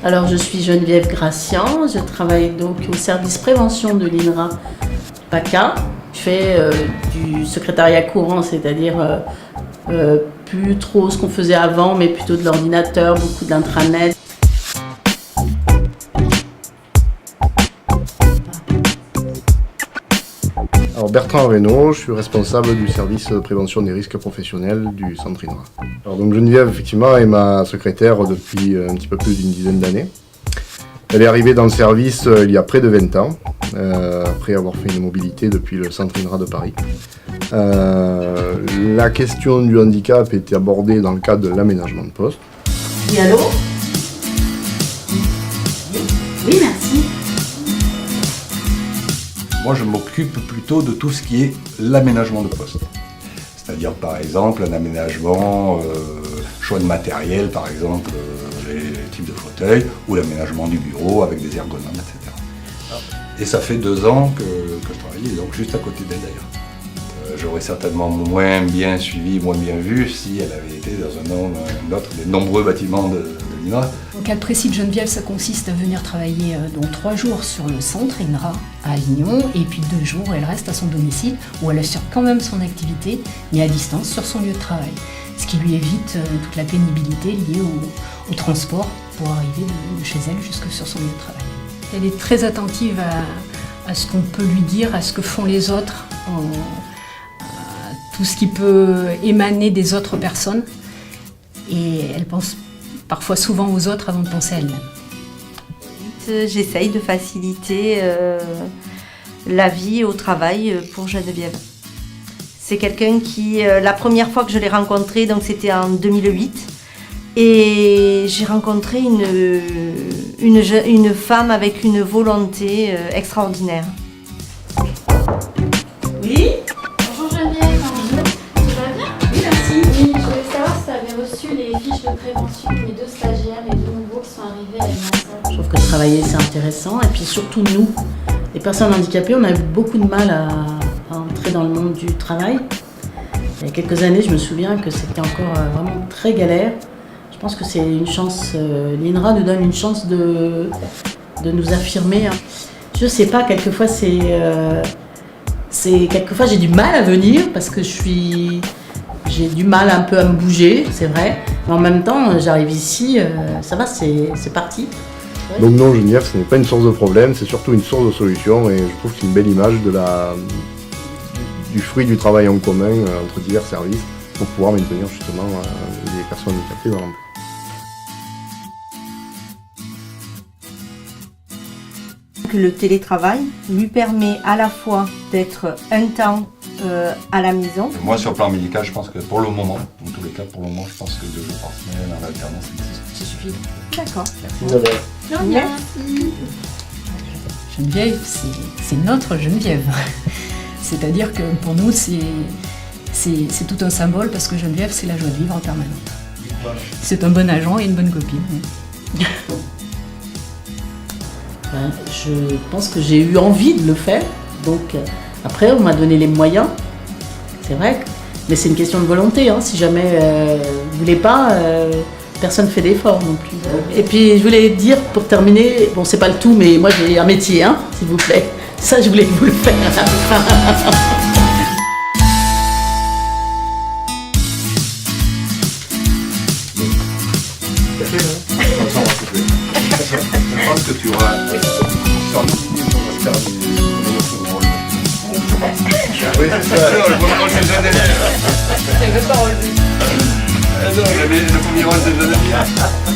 Alors, je suis Geneviève Gracian, je travaille donc au service prévention de l'INRA PACA. Je fais du secrétariat courant, c'est-à-dire plus trop ce qu'on faisait avant, mais plutôt de l'ordinateur, beaucoup d'intranet. Alors Bertrand Reynaud, je suis responsable du service de prévention des risques professionnels du centre INRA. Alors donc Geneviève, effectivement, est ma secrétaire depuis un petit peu plus d'une dizaine d'années. Elle est arrivée dans le service il y a près de 20 ans, après avoir fait une mobilité depuis le centre INRA de Paris. La question du handicap était abordée dans le cadre de l'aménagement de poste. Oui, allô? Oui, merci. Moi, je m'occupe plutôt de tout ce qui est l'aménagement de poste. C'est-à-dire, par exemple, un aménagement, choix de matériel, par exemple, les types de fauteuils, ou l'aménagement du bureau avec des ergonomes, etc. Et ça fait 2 ans que je travaille, donc juste à côté d'elle d'ailleurs. J'aurais certainement moins bien suivi, moins bien vu si elle avait été dans un autre des nombreux bâtiments de l'INRA. Dans le cas précis de Geneviève, ça consiste à venir travailler donc 3 jours sur le centre INRA à Avignon et puis 2 jours elle reste à son domicile où elle assure quand même son activité mais à distance sur son lieu de travail. Ce qui lui évite toute la pénibilité liée au transport pour arriver de chez elle jusque sur son lieu de travail. Elle est très attentive à ce qu'on peut lui dire, à ce que font les autres, tout ce qui peut émaner des autres personnes et elle pense parfois souvent aux autres avant de penser à elle-même. J'essaye de faciliter la vie au travail pour Geneviève. C'est quelqu'un qui, la première fois que je l'ai rencontré, donc c'était en 2008, et j'ai rencontré une femme avec une volonté extraordinaire. Oui? Bonjour Geneviève, tu vas bien? Oui, merci. Oui, je voulais savoir si tu avais reçu les fiches de prévention des 2 stagiaires, les 2 nouveaux qui sont arrivés à l'INRA. Je trouve que travailler c'est intéressant et puis surtout nous, les personnes handicapées, on a eu beaucoup de mal à entrer dans le monde du travail. Il y a quelques années, je me souviens que c'était encore vraiment très galère. Je pense que c'est une chance, l'INRA nous donne une chance de nous affirmer. Je sais pas, quelquefois quelquefois j'ai du mal à venir parce que j'ai du mal un peu à me bouger, c'est vrai. Mais en même temps, j'arrive ici, ça va, c'est parti. Donc non, Geneviève, ce n'est pas une source de problème, c'est surtout une source de solution et je trouve que c'est une belle image du fruit du travail en commun entre divers services pour pouvoir maintenir justement les personnes handicapées dans l'emploi. Le télétravail lui permet à la fois d'être un temps à la maison. Moi, sur le plan médical, je pense que pour le moment, dans tous les cas, pour le moment, je pense que 2 jours par semaine en alternance, ça suffit. D'accord. Merci. Geneviève, c'est notre Geneviève. C'est-à-dire que pour nous, c'est tout un symbole parce que Geneviève, c'est la joie de vivre en permanence. C'est un bon agent et une bonne copine. Je pense que j'ai eu envie de le faire, donc après on m'a donné les moyens, c'est vrai, mais c'est une question de volonté, hein. Si jamais vous voulez pas, personne ne fait d'effort non plus. Et puis je voulais dire pour terminer, bon c'est pas le tout, mais moi j'ai un métier, hein, s'il vous plaît, ça je voulais vous le faire. Je pense que tu auras sur le film, on va faire du rôle. Oui, c'est ça. Non, le premier rôle, c'est Geneviève. C'est le parole. Non, le premier rôle, c'est Geneviève.